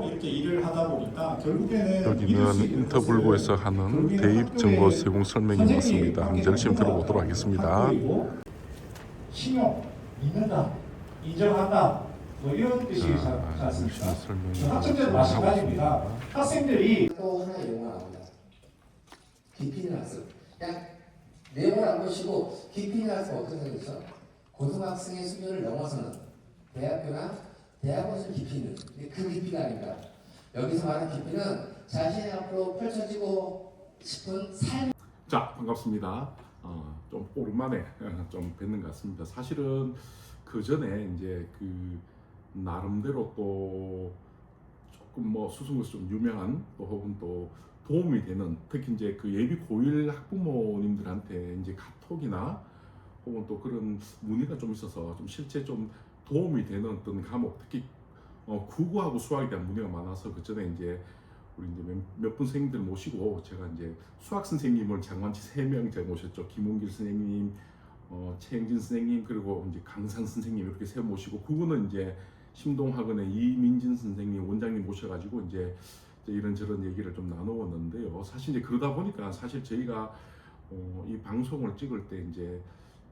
이렇게 일을 하다 보니까 결국에는 여기는 인터불고에서 하는 대입 정보 제공 설명이 맞습니다. 한번 열심히 들어보도록 하겠습니다. 신용 믿는다, 인정한다, 뭐 이런 뜻이 않습니까? 학생들도 마찬가지입니다. 학생들이 또 하나 용어 나옵니다. 깊이는 학습. 그냥 내용을 안 보시고 깊이는 학습 어떤 생각이죠? 고등학생의 수준을 넘어서는 대학교나 대학원을 깊이는 그 깊이가 아닙니다. 여기서 말하는 깊이는 자신의 앞으로 펼쳐지고 싶은 삶. 자, 반갑습니다. 좀 오랜만에 좀 뵙는 것 같습니다. 사실은 그 전에 이제 그 나름대로 또 조금 뭐 수승에서 좀 유명한 또 혹은 또 도움이 되는, 특히 이제 그 예비 고1 학부모님들한테 이제 카톡이나 혹은 또 그런 문의가 좀 있어서 좀 실제 좀 도움이 되는 어떤 과목, 특히 국어하고 수학에 대한 문의가 많아서 그 전에 이제 우리 이제 몇 분 선생님들 모시고 제가 이제 수학 선생님을 장관치 3명 제가 모셨죠. 김홍길 선생님, 최영진 선생님, 그리고 이제 강산 선생님 이렇게 세 모시고, 국어는 이제 심동학원의 이민진 선생님 원장님 모셔가지고 이제 이런저런 얘기를 좀 나누었는데요. 사실 이제 그러다 보니까 사실 저희가 이 방송을 찍을 때 이제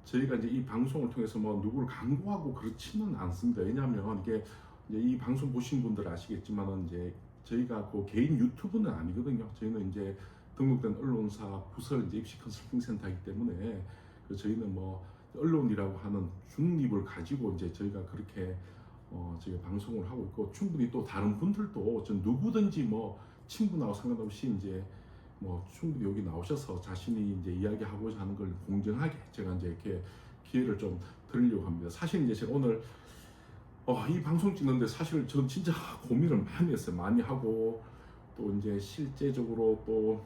저희가 이제 이 방송을 통해서 뭐 누구를 광고하고 그렇지는 않습니다. 왜냐하면 이게 이제 이 방송 보신 분들 아시겠지만은 이제 저희가 그 개인 유튜브는 아니거든요. 저희는 이제 등록된 언론사 부설 이제 입시 컨설팅 센터이기 때문에 그 저희는 뭐 언론이라고 하는 중립을 가지고 이제 저희가 그렇게 저희가 방송을 하고 있고, 충분히 또 다른 분들도 전 누구든지 뭐 친분하고 상관없이 이제 뭐 충분히 여기 나오셔서 자신이 이제 이야기하고자 하는 걸 공정하게 제가 이제 이렇게 기회를 좀 드리려고 합니다. 사실 이제 제가 오늘 이 방송 찍는데 사실 전 진짜 고민을 많이 했어요. 많이 하고 또 이제 실제적으로 또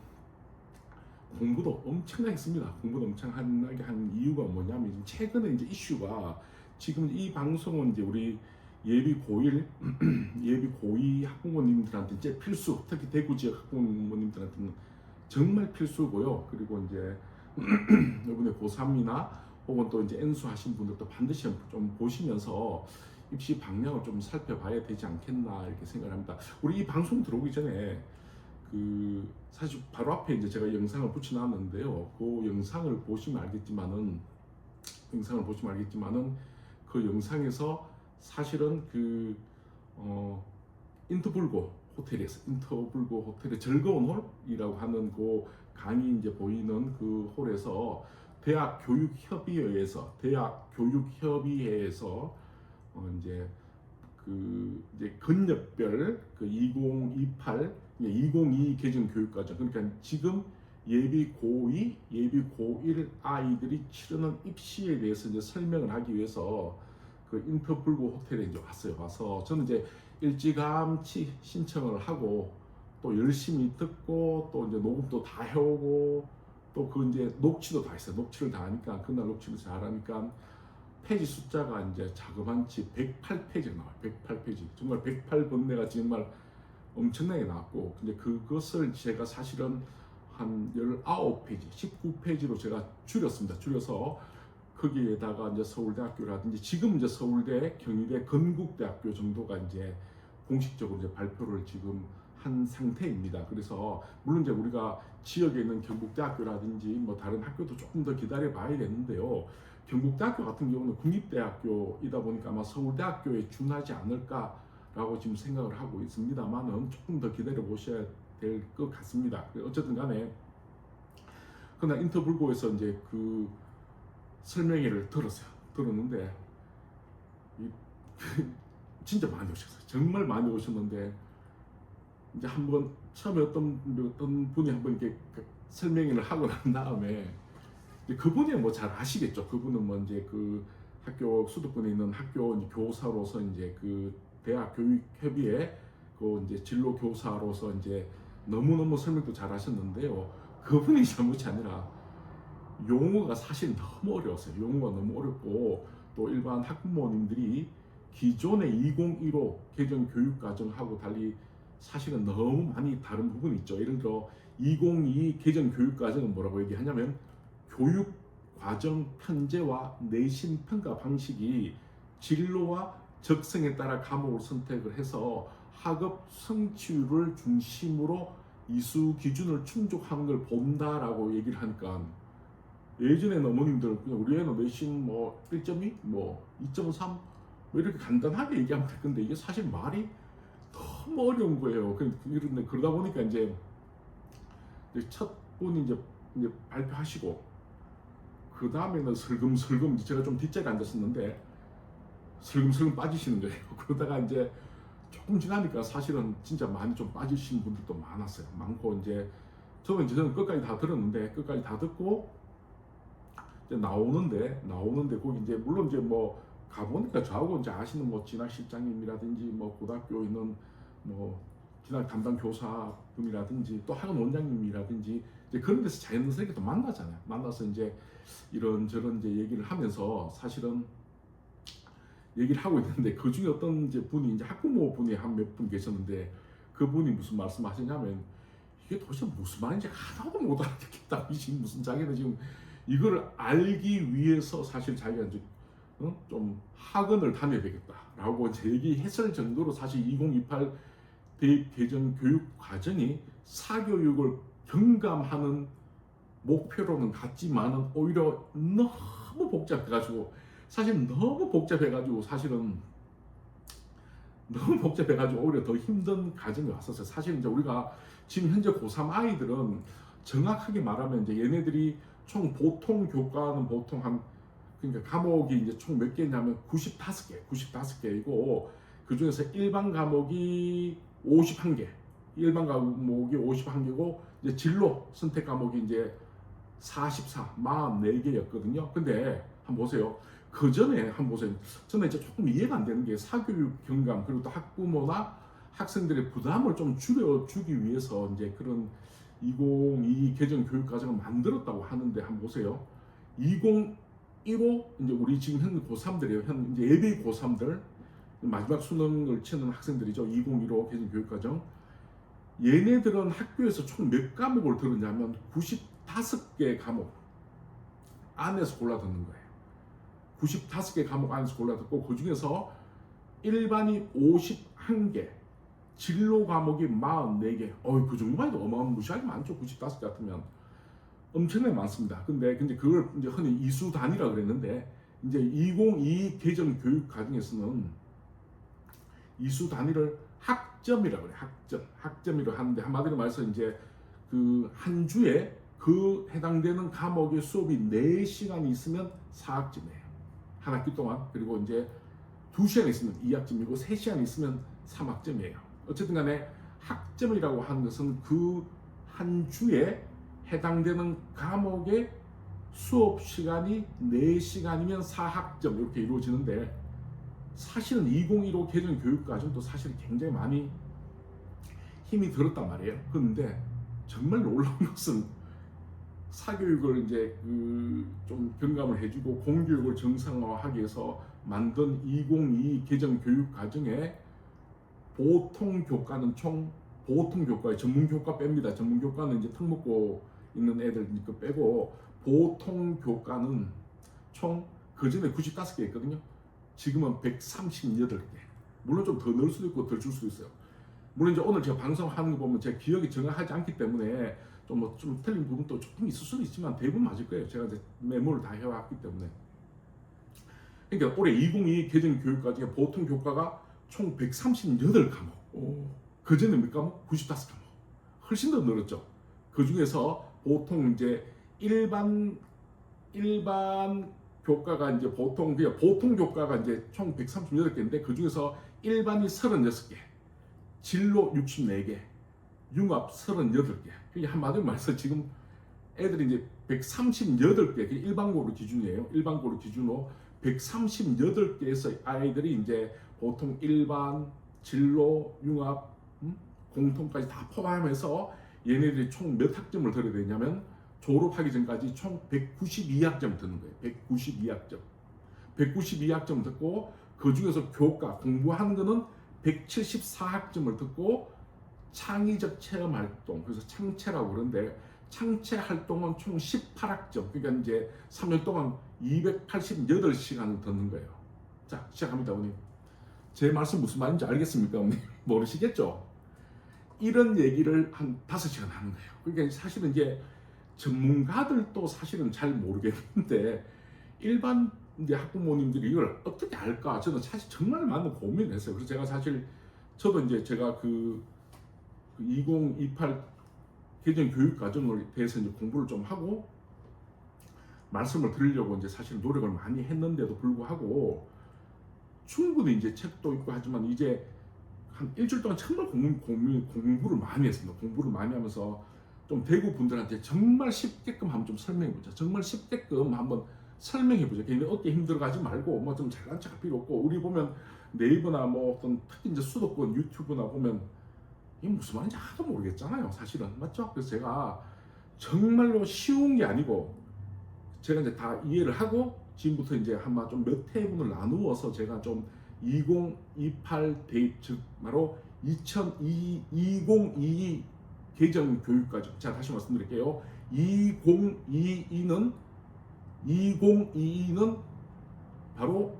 공부도 엄청나게 했습니다. 공부도 엄청나게 한 이유가 뭐냐면 최근에 이제 이슈가, 지금 이 방송은 이제 우리 예비 고1 예비 고2 학부모님들한테 이제 필수, 특히 대구 지역 학부모님들한테는 정말 필수고요. 그리고 이제 이번에 고3이나 혹은 또 이제 N수 하신 분들도 반드시 좀 보시면서 입시 방향을 좀 살펴봐야 되지 않겠나 이렇게 생각을 합니다. 우리 이 방송 들어오기 전에 그 사실 바로 앞에 이제 제가 영상을 붙여놨는데요. 그 영상을 보시면 알겠지만은 그 영상에서 사실은 그 인터불고 호텔의 즐거운 홀이라고 하는 그 강이 이제 보이는 그 홀에서 대학교육협의회에서 이제 그 이제 근역별 그 2028, 2022 개정 교육과정, 그러니까 지금 예비 고2, 예비 고1 아이들이 치르는 입시에 대해서 이제 설명을 하기 위해서 그 인터불고 호텔에 이제 와서 저는 이제 일찌감치 신청을 하고 또 열심히 듣고 또 이제 녹음도 다 해오고 또 그 이제 녹취도 다 했어요. 녹취를 다 하니까, 그날 녹취를 잘하니까 페이지 숫자가 이제 자그만치 108페이지가 나와요. 108페이지. 정말 108번뇌가 정말 엄청나게 나왔고, 근데 그것을 제가 사실은 한 19페이지, 19페이지로 제가 줄였습니다. 줄여서 거기에다가 이제 서울대학교라든지 지금 이제 서울대, 경희대, 건국대학교 정도가 이제 공식적으로 이제 발표를 지금 한 상태입니다. 그래서 물론 이제 우리가 지역에 있는 경북대학교라든지 뭐 다른 학교도 조금 더 기다려 봐야겠는데요. 경북대학교 같은 경우는 국립대학교이다 보니까 아마 서울대학교에 준하지 않을까라고 지금 생각을 하고 있습니다만은 조금 더 기다려 보셔야 될 것 같습니다. 어쨌든 간에 그날 인터불고에서 이제 그 설명회를 들었는데 진짜 많이 오셨어요. 정말 많이 오셨는데 이제 한번 처음에 어떤 분이 한번 이렇게 설명회를 하고 난 다음에 그분이 뭐 잘 아시겠죠. 그분은 뭐 이제 그 학교 수도권에 있는 학교 이제 교사로서 이제 그 대학 교육협의회 그 이제 진로 교사로서 이제 너무너무 설명도 잘 하셨는데요. 그분이 잘못이 아니라 용어가 사실 너무 어려웠어요. 용어가 너무 어렵고 또 일반 학부모님들이 기존의 2015 개정 교육과정하고 달리 사실은 너무 많이 다른 부분이 있죠. 예를 들어 2022 개정 교육과정은 뭐라고 얘기하냐면 교육과정 편제와 내신 평가 방식이 진로와 적성에 따라 과목을 선택을 해서 학업 성취율을 중심으로 이수 기준을 충족하는 걸 본다라고 얘기를 하니까 예전에는 어머님들 그냥 우리 애는 내신 뭐 1.2, 뭐 2.3 뭐 이렇게 간단하게 얘기하면 될 건데 이게 사실 말이 너무 어려운 거예요. 그런데 그러다 보니까 이제 첫 분이 이제 발표하시고 그 다음에는 슬금슬금 제가 좀 뒷자리에 앉았었는데 슬금슬금 빠지시는 거예요. 그러다가 이제 조금 지나니까 사실은 진짜 많이 좀 빠지신 분들도 많았어요. 많고 이제 저는 끝까지 다 들었는데 끝까지 다 듣고 이제 나오는데 거기 이제 물론 이제 뭐 가보니까 저하고 이제 아시는 뭐 진학 실장님이라든지 뭐 고등학교 있는 뭐 진학 담당 교사분이라든지 또 학원 원장님이라든지 이제 그런 데서 자연스럽게 또 만나잖아요. 만나서 이제 이런저런 이제 얘기를 하면서 사실은 얘기를 하고 있는데 그 중에 어떤 이제 분이 이제 학부모 분이 한 몇 분 계셨는데 그분이 무슨 말씀하시냐면 이게 도대체 무슨 말인지 하나도 못 알아듣겠다. 지금 무슨 자기는 지금 이걸 알기 위해서 사실 자기가 이제 좀 학원을 다녀야 되겠다라고 이제 얘기했을 정도로 사실 2028 대입 개정 교육 과정이 사교육을 경감하는 목표로는 같지만은 오히려 너무 복잡해가지고 사실은 너무 복잡해가지고 오히려 더 힘든 과정이 왔었어요. 사실 이제 우리가 지금 현재 고3 아이들은 정확하게 말하면 이제 얘네들이 총 보통 교과는 보통 그러니까 과목이 이제 총 몇 개냐면 95개이고 그 중에서 일반 과목이 51개, 일반 과목이 51개고 이제 진로 선택 과목이 이제 44개였거든요. 근데 한번 보세요. 그 전에 한번 보세요. 저는 이제 조금 이해가 안 되는 게 사교육 경감 그리고 또 학부모나 학생들의 부담을 좀 줄여주기 위해서 이제 그런 2022 개정 교육 과정을 만들었다고 하는데 한번 보세요. 2015 이제 우리 지금 현 고3들이에요. 현 이제 예비 고3들 마지막 수능을 치는 학생들이죠. 2015 개정 교육 과정. 얘네들은 학교에서 총 몇 과목을 들었냐면 95개 과목 안에서 골라 듣는 거예요. 95개 과목 안에서 골라 듣고 그 중에서 일반이 51개, 진로 과목이 44개. 그 정도만 해도 어마무시하게 많죠. 95개 같으면 엄청나게 많습니다. 근데 그걸 이제 흔히 이수 단위라 그랬는데 이제 2022 개정 교육 과정에서는 이수 단위를 학점이라고 그래요. 학점이라고 하는데 한마디로 말해서 이제 그 한 주에 그 해당되는 과목의 수업이 4시간이 있으면 4학점이에요. 한 학기 동안. 그리고 이제 2시간 있으면 2학점이고 3시간 있으면 3학점이에요. 어쨌든 간에 학점이라고 하는 것은 그 한 주에 해당되는 과목의 수업 시간이 4시간이면 4학점 이렇게 이루어지는데 사실은 2015 개정 교육 과정도 사실 굉장히 많이 힘이 들었단 말이에요. 그런데 정말 놀라운 것은 사교육을 이제 좀 경감을 해주고 공교육을 정상화하기 위해서 만든 2022 개정 교육 과정에 보통 교과는 보통 교과에 전문 교과 뺍니다. 전문 교과는 이제 특목고 있는 애들 빼고 보통 교과는 총 그전에 95개 있거든요. 지금은 138개. 물론 좀 더 넣을 수도 있고 덜 줄 수도 있어요. 물론 이제 오늘 제가 방송하는 거 보면 제 기억이 정확하지 않기 때문에 좀 틀린 부분도 조금 있을 수도 있지만 대부분 맞을 거예요. 제가 이제 메모를 다 해왔기 때문에. 그러니까 올해 2022 개정 교육 과정에 보통 교과가 총 138과목. 그 전에 몇 과목? 95과목. 훨씬 더 늘었죠. 그 중에서 보통 이제 일반 교과가 이제 보통 교과가 이제 총 138개인데 그 중에서 일반이 36개, 진로 64개, 융합 38개. 그게 한마디로 말해서 지금 애들이 이제 138개, 일반고로 기준이에요. 일반고로 기준으로 138개에서 아이들이 이제 보통 일반, 진로, 융합, 공통까지 다 포함해서 얘네들이 총 몇 학점을 들어야 되냐면 졸업하기 전까지 총 192학점 듣는 거예요. 192학점 듣고 그 중에서 교과 공부하는 거는 174학점을 듣고 창의적 체험 활동, 그래서 창체라고 그러는데 창체 활동은 총 18학점. 그러니까 이제 3년 동안 288시간을 듣는 거예요. 자, 시작합니다, 오늘. 제 말씀 무슨 말인지 알겠습니까? 모르시겠죠? 이런 얘기를 한 5시간 하는 거예요. 그러니까 사실은 이제 전문가들도 사실은 잘 모르겠는데 일반 이제 학부모님들이 이걸 어떻게 알까? 저는 사실 정말 많은 고민을 했어요. 그래서 제가 사실 저도 이제 제가 그 2028 개정 교육 과정을 대해서 이제 공부를 좀 하고 말씀을 드리려고 이제 사실 노력을 많이 했는데도 불구하고 충분히 이제 책도 읽고 하지만 이제 한 일주일 동안 정말 공부를 많이 했습니다. 공부를 많이 하면서 좀 대구 분들한테 정말 쉽게끔 한번 좀 설명해 보자. 정말 쉽게끔 한번 설명해 보자. 괜히 어깨 힘들어가지 말고 뭐 좀 잘난 척할 필요 없고 우리 보면 네이버나 뭐 어떤 특히 이제 수도권 유튜브나 보면 이게 무슨 말인지 하나도 모르겠잖아요. 사실은 맞죠? 그래서 제가 정말로 쉬운 게 아니고 제가 이제 다 이해를 하고 지금부터 이제 아마 좀 몇 회분을 나누어서 제가 좀 2028 대입 즉 바로 2022 개정 교육과정. 자 다시 말씀드릴게요. 2022는 바로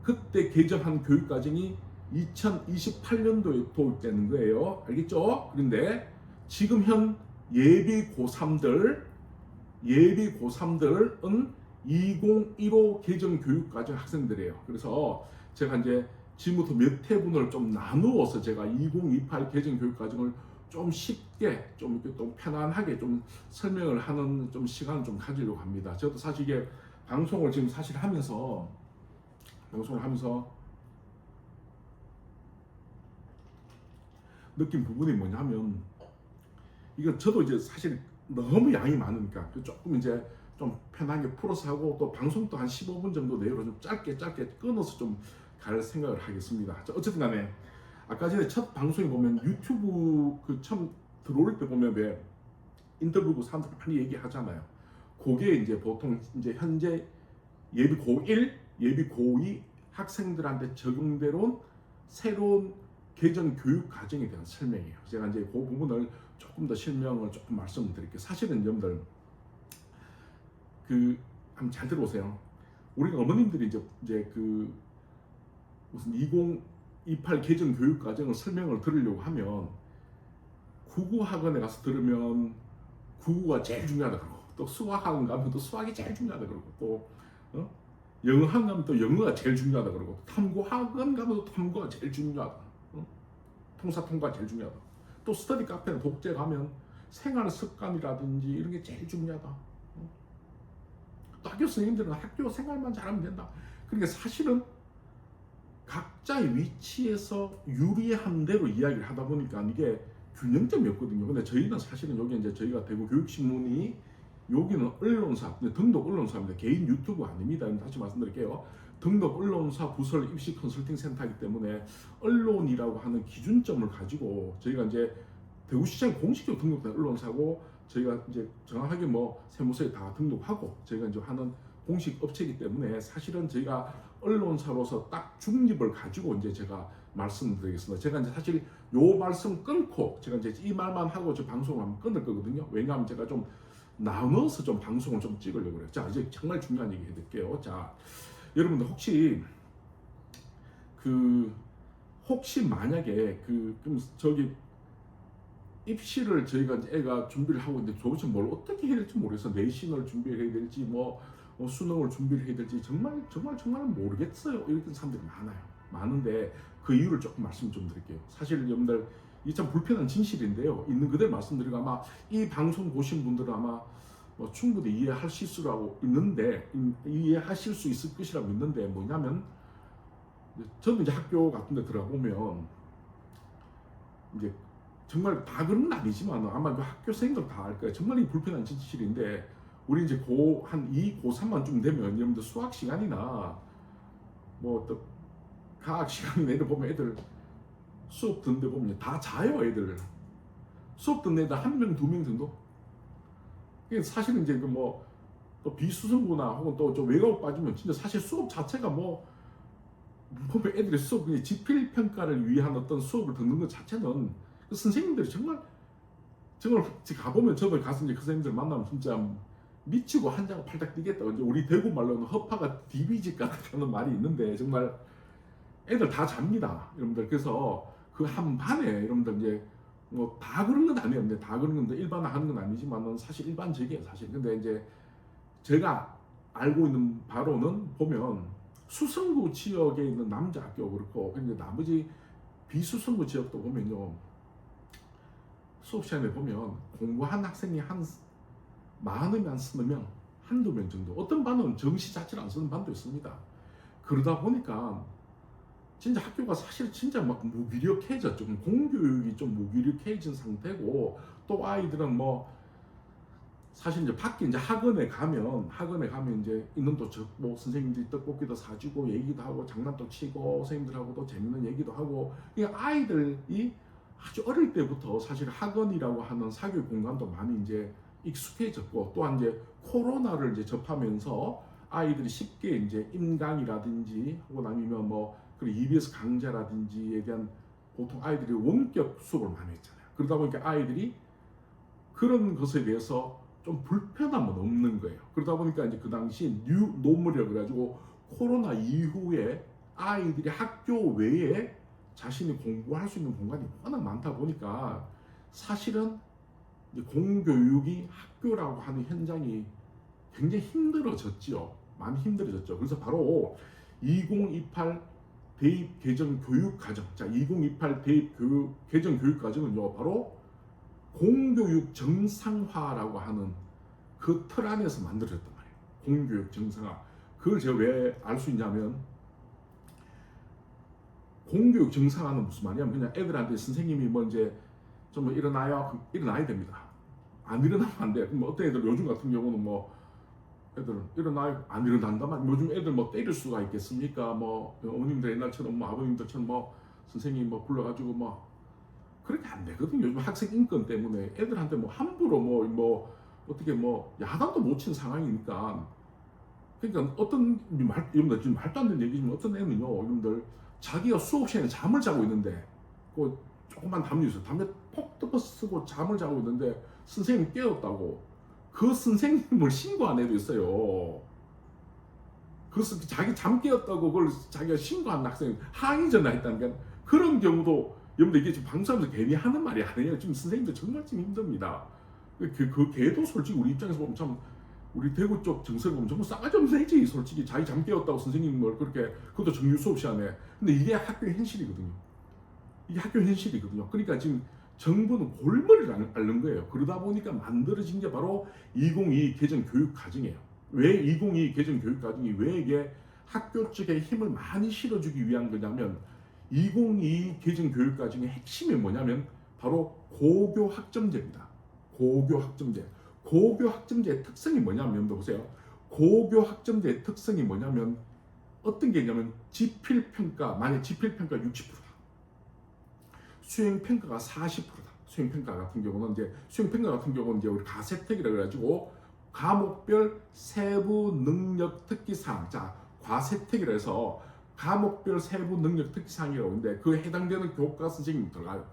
그때 개정한 교육과정이 2028년도에 도입되는 거예요. 알겠죠? 그런데 지금 현 예비 고3들은 2015 개정 교육과정 학생들이에요. 그래서 제가 이제 지금부터 몇 회분을 좀 나누어서 제가 2028 개정 교육과정을 좀 쉽게 좀 이렇게 좀 편안하게 좀 설명을 하는 좀 시간을 좀 가지려고 합니다. 저도 사실 이게 방송을 지금 사실 하면서 느낀 부분이 뭐냐면 이거 저도 이제 사실 너무 양이 많으니까 조금 이제 좀 편하게 풀어서 하고 또 방송도 한 15분 정도 내로 좀 짧게 끊어서 좀 갈 생각을 하겠습니다. 어쨌든 간에 아까 전에 첫 방송에 보면 유튜브 그 처음 들어올 때 보면 왜 인터뷰고 사람들이 많이 얘기하잖아요. 그게 이제 보통 이제 현재 예비 고1, 예비 고2 학생들한테 적용되는 새로운 개정 교육 과정에 대한 설명이에요. 제가 이제 그 부분을 조금 더 설명을 조금 말씀을 드릴게요. 사실은 여러분들 그 한번 잘 들어보세요. 우리가 어머님들이 이제 그 무슨 2028 개정 교육 과정을 설명을 들으려고 하면 국어 학원에 가서 들으면 국어가 제일 중요하다 그러고 또 수학 학원 가면 또 수학이 제일 중요하다 그러고 또 영어 학원 가면 또 영어가 제일 중요하다 그러고 탐구 학원 가면 또 탐구가 제일 중요하다. 통사 통과가 제일 중요하다. 또 스터디 카페나 독재 가면 생활 습관이라든지 이런 게 제일 중요하다. 또 학교 선생님들은 학교 생활만 잘하면 된다. 그러니까 사실은 각자의 위치에서 유리한 대로 이야기를 하다 보니까 이게 균형점이 없거든요. 근데 저희는 사실은 여기 이제 저희가 대구 교육신문이 여기는 언론사, 등록 언론사입니다. 개인 유튜브 아닙니다. 다시 말씀드릴게요. 등록 언론사 부설 입시 컨설팅 센터이기 때문에 언론이라고 하는 기준점을 가지고 저희가 이제 대구시장에 공식적으로 등록된 언론사고 저희가 이제 정확하게 뭐 세무서에 다 등록하고 저희가 이제 하는 공식 업체이기 때문에 사실은 저희가 언론사로서 딱 중립을 가지고 이제 제가 말씀드리겠습니다. 제가 이제 사실 요 말씀 끊고 제가 이제 이 말만 하고 저 방송을 한번 끊을 거거든요. 왜냐하면 제가 좀 나눠서 좀 방송을 좀 찍으려고 그래요. 자 이제 정말 중요한 얘기 해드릴게요. 자 여러분들 혹시 만약에 그럼 저기 입시를 저희가 이제 애가 준비를 하고 있는데 도대체 뭘 어떻게 해야 될지 모르겠어. 내신을 준비를 해야 될지 뭐 수능을 준비를 해야 될지 정말 모르겠어요. 이렇게 사람들이 많은데 그 이유를 조금 말씀 좀 드릴게요. 사실 여러분들 이 참 불편한 진실인데요. 있는 그대로 말씀드리고 아마 이 방송 보신 분들은 아마 뭐 충분히 이해하실 수 있을 것이라고 믿는데 뭐냐면 저도 이제 학교 같은 데 들어가보면 이제 정말 다 그런 건 아니지만 아마 그 학교 생들 다 알 거예요. 정말 이 불편한 진실인데 우리 이제 한 2, 고3만 좀 되면 여러분들 수학 시간이나 뭐 또 과학 시간이나 이런 보면 애들 수업 듣는데 보면 다 자요. 애들 수업 듣는 애들 1명, 2명 정도. 사실은 이제 그 뭐 또 비수성고나 혹은 또 좀 외과고 빠지면 진짜 사실 수업 자체가 뭐 보면 애들이 수업 그냥 지필 평가를 위한 어떤 수업을 듣는 것 자체는 그 선생님들이 정말 가보면 저도 가서 이제 그 선생님들 만나면 진짜 미치고 한자고 팔딱 뛰겠다. 이제 우리 대구 말로는 허파가 디비질 까다는 말이 있는데 정말 애들 다 잡니다, 여러분들. 그래서 그 한 반에 여러분들 이제 뭐 다 그런 건 아니에요. 근데 다 그런 건데 일반화하는 건 아니지만은 사실 일반적이에요, 사실. 근데 이제 제가 알고 있는 바로는 보면 수성구 지역에 있는 남자 학교 그렇고, 근데 나머지 비수성구 지역도 보면요, 수업 시간에 보면 공부한 학생이 한 많으면 서너 명, 한두 명 정도. 어떤 반은 정시 자체를 안 쓰는 반도 있습니다. 그러다 보니까 진짜 학교가 사실 진짜 막 무기력해졌죠. 공교육이 좀 무기력해진 상태고, 또 아이들은 뭐 사실 이제 밖에 이제 학원에 가면 이제 있는 또 적고, 선생님들이 떡볶이도 사주고 얘기도 하고 장난도 치고 선생님들하고도 재밌는 얘기도 하고, 그러니까 아이들이 아주 어릴 때부터 사실 학원이라고 하는 사교육 공간도 많이 이제 익숙해졌고, 또한 이제 코로나를 이제 접하면서 아이들이 쉽게 이제 임강이라든지 혹은 아니면 뭐 그리고 EBS 강좌라든지에 대한, 보통 아이들이 원격 수업을 많이 했잖아요. 그러다 보니까 아이들이 그런 것에 대해서 좀 불편함은 없는 거예요. 그러다 보니까 이제 그 당시 뉴 노멀이라 그래가지고 코로나 이후에 아이들이 학교 외에 자신이 공부할 수 있는 공간이 워낙 많다 보니까 사실은 이제 공교육이 학교라고 하는 현장이 굉장히 힘들어졌지요. 많이 힘들어졌죠. 그래서 바로 2028 대입 개정 교육 과정, 자 2028 대입 개정 교육 과정은요, 바로 공교육 정상화라고 하는 그 틀 안에서 만들어졌단 말이에요. 공교육 정상화. 그걸 제가 왜 알 수 있냐면, 공교육 정상화는 무슨 말이냐면 그냥 애들한테 선생님이 뭐 이제 좀 뭐 일어나야 됩니다. 안 일어나면 안 돼. 그럼 어떤 애들 요즘 같은 경우는 뭐 애들은 일어나요, 안 일어난다만 요즘 애들 뭐 때릴 수가 있겠습니까? 뭐 어머님들 옛날처럼 뭐 아버님들처럼 뭐 선생님 뭐 불러가지고 뭐 그렇게 안 되거든요. 요즘 학생 인권 때문에 애들한테 뭐 함부로 뭐 어떻게 뭐 야단도 못 친 상황이니까. 그러니까 어떤 여러분들 지금 말도 안 되는 얘기지만 어떤 애는요, 여러분들 자기가 수업 시간에 잠을 자고 있는데 그 조그만 담요 있어요. 담요 폭 덮어 쓰고 잠을 자고 있는데 선생님이 깨웠다고 그 선생님을 신고 한 애도 있어요. 그래서 자기 잠 깨웠다고 그걸 자기가 신고한 학생이 항의 전화했다니까. 그런 경우도 여러분들 이게 지금 방송하면서 괜히 하는 말이 아니에요. 지금 선생님들 정말 좀 힘듭니다. 그 걔도 솔직히 우리 입장에서 보면 참, 우리 대구 쪽 정서를 보면 정말 싸가지 없는 애지. 솔직히 자기 잠 깨웠다고 선생님을 그렇게, 그것도 정규 수업 시간에. 근데 이게 학교의 현실이거든요. 이게 학교 현실이거든요. 그러니까 지금 정부는 골머리를 앓는 거예요. 그러다 보니까 만들어진 게 바로 2022 개정 교육 과정이에요. 왜 2022 개정 교육 과정이 왜 이게 학교 측에 힘을 많이 실어주기 위한 거냐면, 2022 개정 교육 과정의 핵심이 뭐냐면 바로 고교 학점제입니다. 고교 학점제. 고교 학점제의 특성이 뭐냐면, 보세요. 고교 학점제의 특성이 뭐냐면 어떤 게 있냐면, 지필평가, 만약 지필평가 60%다. 수행평가가 40%다. 수행평가 같은 경우는 이제 우리 가세특이라고 해가지고 과목별 세부 능력 특기사항. 자, 과세특이라 해서 과목별 세부 능력 특기사항이라고 하는데, 그에 해당되는 교과 선생님이 들어가요.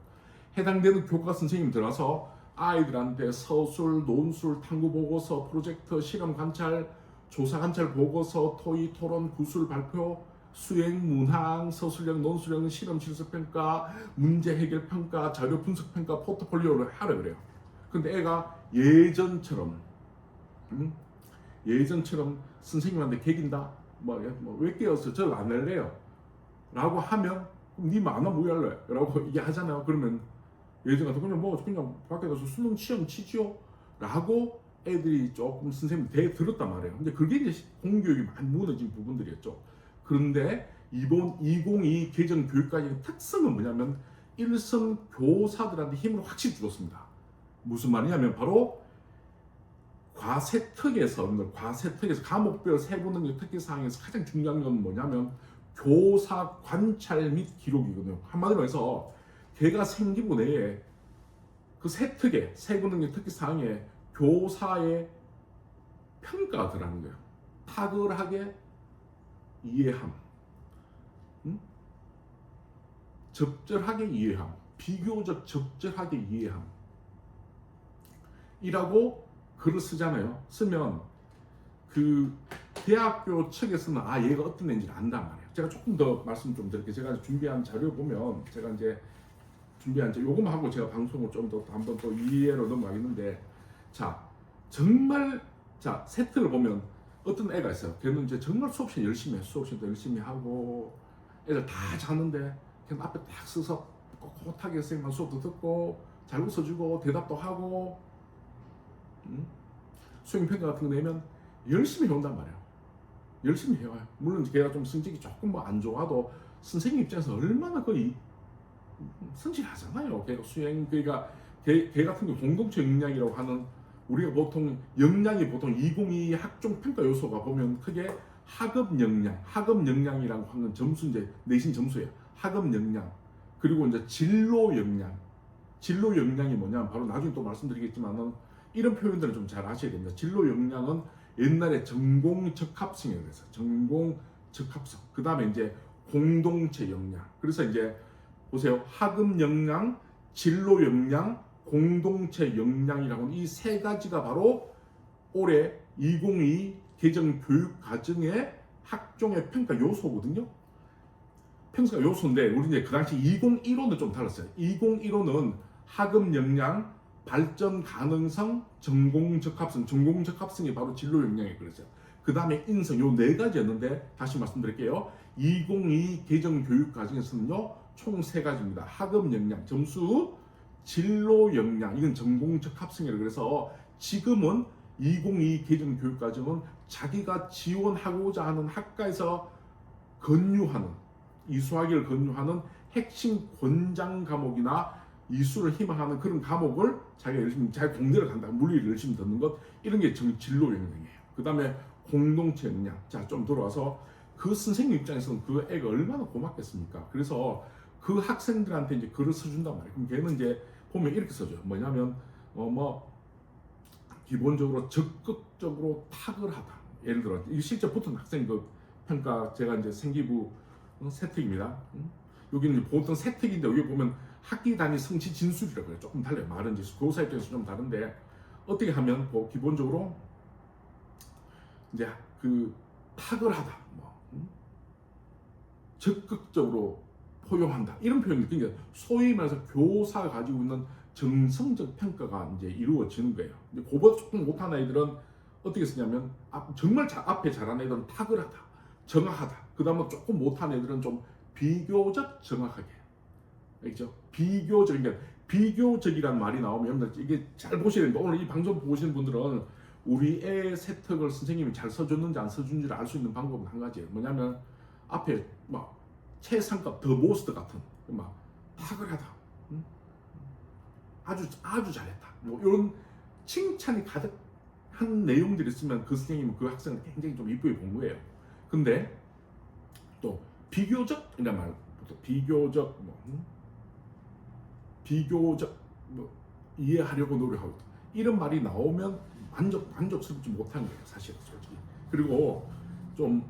해당되는 교과 선생님이 들어가서 아이들한테 서술, 논술, 탐구 보고서, 프로젝트, 실험 관찰, 조사 관찰 보고서, 토의, 토론, 구술 발표, 수행, 문항, 서술형, 논술형, 실험 실습 평가, 문제 해결 평가, 자료 분석 평가, 포트폴리오를 하라 그래요. 근데 애가 예전처럼 선생님한테 개긴다. 왜 깨웠어? 저를 안 할래요. 라고 하면, 니 만화 뭐 할래? 라고 얘기하잖아요. 그러면 예전 같은 그냥 밖에 가서 수능 시험 치지요? 라고 애들이 조금 선생님 들었단 말이에요. 근데 그게 이제 공교육이 많이 무너진 부분들이었죠. 그런데 이번 2022 개정 교육과정의 특성은 뭐냐면, 일선 교사들한테 힘을 확실히 주었습니다. 무슨 말이냐면 바로 과세특에서 과목별 세부능력 특기사항에서 가장 중요한 건 뭐냐면 교사 관찰 및 기록이거든요. 한마디로 해서 걔가 생기고 내에 그 세특의 세부능력 특기사항에 교사의 평가가 들어가는 거예요. 탁월하게 이해함, 적절하게 이해함, 비교적 적절하게 이해함 이라고 글을 쓰잖아요. 쓰면 그 대학교 측에서는 얘가 어떤 애인지 안단 말이에요. 제가 조금 더 말씀 좀 드릴게요. 제가 준비한 자료 보면 제가 이제 준비한 요거만 하고 제가 방송을 좀 더 한번 또 이해로 넘어가겠는데, 자 정말 자 세트를 보면 어떤 애가 있어요. 걔는 이제 정말 수업 시간 열심히 해. 수업 시간도 열심히 하고 애들 다 자는데 걔는 앞에 딱 서서 꼿꼿하게 선생님한 수업도 듣고 잘 웃어주고 대답도 하고 수행평가 같은 거 내면 열심히 해온단 말이에요. 열심히 해와요. 물론 걔가 좀 성적이 조금 뭐 안 좋아도 선생님 입장에서 얼마나 거의 성실하잖아요. 걔가 수행, 그러니까 걔 같은 경우 공동체 역량이라고 하는, 우리가 보통 역량이 보통 202 학종 평가 요소가 보면 크게 학업 역량이라고 하는 점수, 이제 내신 점수예요. 학업 역량, 그리고 이제 진로 역량이 뭐냐면 바로 나중에 또 말씀드리겠지만은 이런 표현들은 좀 잘 아셔야 됩니다. 진로 역량은 옛날에 전공 적합성이라고 해서 전공 적합성, 그 다음에 이제 공동체 역량. 그래서 이제 보세요. 학업 역량, 진로 역량, 공동체 역량이라고 이 세 가지가 바로 올해 2022 개정 교육 과정의 학종의 평가 요소거든요. 평가 요소인데 우리 이제 그 당시 2015는 좀 달랐어요. 2015는 학업 역량, 발전 가능성, 전공 적합성. 전공 적합성이 바로 진로 역량에 그랬어요. 그 다음에 인성, 요 네 가지였는데 다시 말씀드릴게요. 2022 개정 교육 과정에서는요 총 세 가지입니다. 학업 역량, 점수, 진로 역량, 이건 전공 적합성이라고 그래서 지금은 2022 개정 교육 과정은 자기가 지원하고자 하는 학과에서 권유하는, 이수하기를 권유하는 핵심 권장 과목이나 이수를 희망하는 그런 과목을 자기가 열심히 잘 공대를 간다, 물리를 열심히 듣는 것, 이런 게 진로 역량이에요. 그 다음에 공동체 역량. 자, 좀 돌아와서 그 선생님 입장에서는 그 애가 얼마나 고맙겠습니까? 그래서 그 학생들한테 이제 글을 써준단 말이에요. 그럼 걔는 이제 보면 이렇게 써줘요. 뭐냐면 기본적으로 적극적으로 탁월하다. 예를 들어 이 실제 붙은 학생 그 평가, 제가 이제 생기부 세특입니다. 여기는 보통 세특인데 여기 보면 학기 단위 성취 진술이라고 해요. 조금 달라요. 말은 이제 교사 입장에서 좀 다른데, 어떻게 하면 기본적으로 이제 그 탁월하다, 적극적으로 포용한다, 이런 표현이, 그러니까 소위 말해서 교사가 가지고 있는 정성적 평가가 이제 이루어지는 거예요. 근데 그보다 조금 못한 아이들은 어떻게 쓰냐면 정말 앞에 잘하는 애들은 탁월하다, 정확하다. 그 다음에 조금 못한 애들은 좀 비교적 정확하게. 알겠죠? 비교적, 그러니까 비교적이란 말이 나오면 이게 잘 보셔야 됩니다. 오늘 이 방송 보시는 분들은 우리 애 세특을 선생님이 잘 써줬는지 안 써준지를 알 수 있는 방법은 한 가지예요. 뭐냐면 앞에 막 최상급 더 모스트 같은 막 탁월하다, 아주 잘했다, 뭐 이런 칭찬이 가득한 내용들이 있으면 그 선생님은 그 학생을 굉장히 좀 이쁘게 본 거예요. 근데 또 비교적 이란 말, 비교적 이해하려고 노력하고 있다, 이런 말이 나오면 만족스럽지 못한 거예요, 사실은 솔직히. 그리고 좀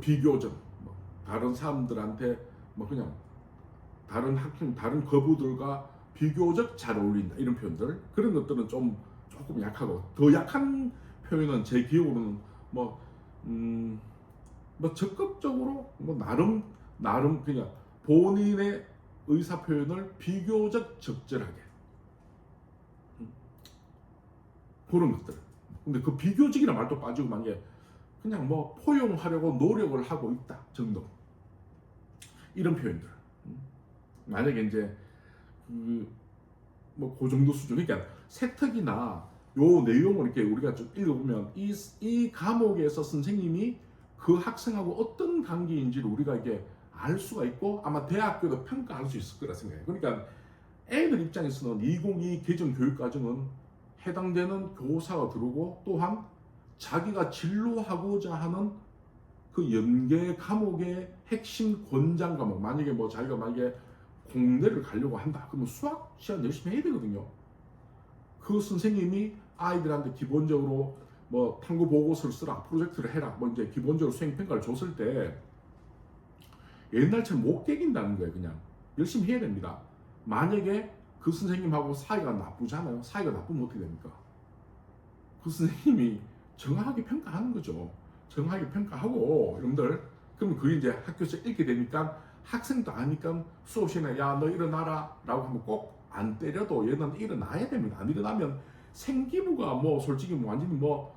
비교적 다른 사람들한테 그냥 다른 학생, 다른 거부들과 비교적 잘 어울린다, 이런 표현들, 그런 것들은 조금 약하고, 더 약한 표현은 제 기억으로는 적극적으로 나름 그냥 본인의 의사 표현을 비교적 적절하게, 그런 것들. 근데 그 비교적이라는 말도 빠지고 만약에 그냥 포용하려고 노력을 하고 있다 정도, 이런 표현들. 만약에 이제 그 정도 수준, 그러니까 세특이나 요 내용을 이렇게 우리가 좀 읽어보면 이 과목에서 선생님이 그 학생하고 어떤 관계인지를 우리가 이게 알 수가 있고, 아마 대학교도 평가할 수 있을 거라 생각해요. 그러니까 애들 입장에서는 2022 개정 교육과정은 해당되는 교사가 들어오고, 또한 자기가 진로하고자 하는 그 연계 과목의 핵심 권장 과목, 만약에 자기가 공대를 가려고 한다, 그러면 수학 시간 열심히 해야 되거든요. 그 선생님이 아이들한테 기본적으로 탐구 보고서를 쓰라, 프로젝트를 해라, 이제 기본적으로 수행 평가를 줬을 때 옛날처럼 못 깨긴다는 거예요. 그냥 열심히 해야 됩니다. 만약에 그 선생님하고 사이가 나쁘잖아요. 사이가 나쁘면 어떻게 됩니까? 그 선생님이 정확하게 평가하는 거죠. 정확하게 평가하고 여러분들 그럼 그게 이제 학교에서 읽게 되니까 학생도 아니까 수업 시간에 야 너 일어나라 라고 하면 꼭 안 때려도 얘는 일어나야 됩니다. 안 일어나면 생기부가 뭐 솔직히 뭐 완전히 뭐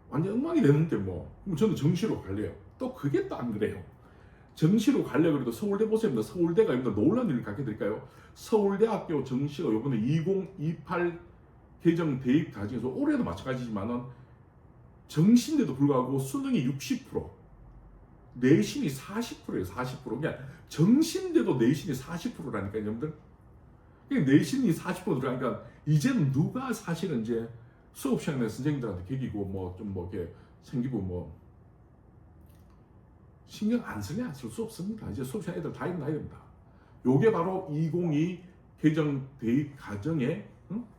완전 엉망이 되는데 뭐 그럼 저는 정시로 갈래요. 또 그게 또 안 그래요. 정시로 가려고 해도 서울대 보세요. 서울대가 여러분들 놀란 일을 갖게 될까요? 서울대학교 정시가 이번에 2028 개정 대입 과정에서 올해도 마찬가지지만은 정시인데도 불구하고 수능이 60%, 내신이 40%예요. 40%. 그러니까 정시인데도 내신이 40%라니까 여러분들. 그러니까 내신이 40% 들어가니까 이제는 누가 사실은 이제 수업 시간에 선생님들한테 계기고 뭐 좀 뭐 이렇게 생기고 뭐 신경 안 쓰냐 쓸 수 없습니다. 이제 수업 시간 애들 다 일어나야 됩니다. 요게 바로 2022 개정 대입 과정의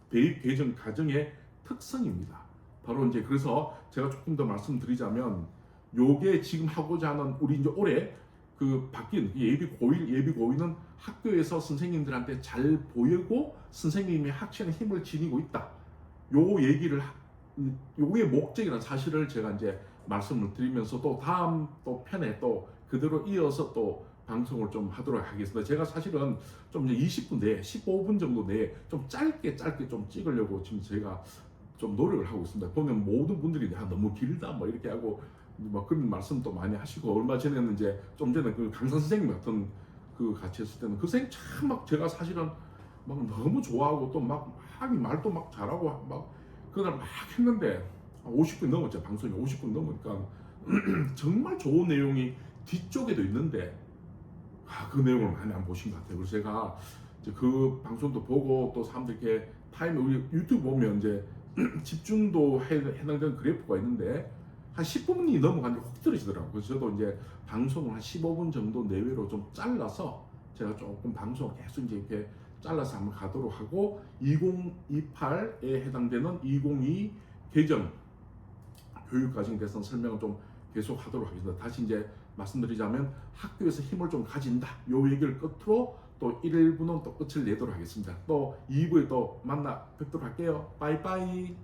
대입 개정 과정의 특성입니다. 바로 이제 그래서 제가 조금 더 말씀드리자면 요게 지금 하고자 하는 우리 이제 올해 그 바뀐 예비 고일은 학교에서 선생님들한테 잘 보이고 선생님이 학생의 힘을 지니고 있다. 요 얘기를 요게 목적이라는 사실을 제가 이제 말씀을 드리면서 또 다음 또 편에 또 그대로 이어서 또 방송을 좀 하도록 하겠습니다. 제가 사실은 좀 이제 20분 내에 15분 정도 내에 좀 짧게 좀 찍으려고 지금 제가 좀 노력을 하고 있습니다. 보면 모든 분들이 너무 길다 뭐 이렇게 하고 뭐 그런 말씀도 많이 하시고 얼마 전에는 이제 좀 전에 그 강산 선생님 같은 그 같이 했을 때는 그 선생님 참 막 제가 사실은 막 너무 좋아하고 또 막 말도 막 잘하고 막 그날 막 했는데 50분 넘었죠. 방송이 50분 넘으니까 정말 좋은 내용이 뒤쪽에도 있는데 그 내용을 많이 안 보신 것 같아요. 그래서 제가 이제 그 방송도 보고 또 사람들께 타임에 우리 유튜브 보면 이제 집중도 해당되는 그래프가 있는데 한 10분이 넘어가는데 훅 떨어지더라고요. 그래서 저도 이제 방송을 한 15분 정도 내외로 좀 잘라서 제가 조금 방송을 계속 이제 이렇게 잘라서 한번 가도록 하고 2028에 해당되는 2022 개정 교육과정에 대해서 설명을 좀 계속 하도록 하겠습니다. 다시 이제 말씀드리자면 학교에서 힘을 좀 가진다. 요 얘기를 끝으로 또 1부는 또 끝을 내도록 하겠습니다. 또 2부에 또 만나 뵙도록 할게요. 빠이빠이.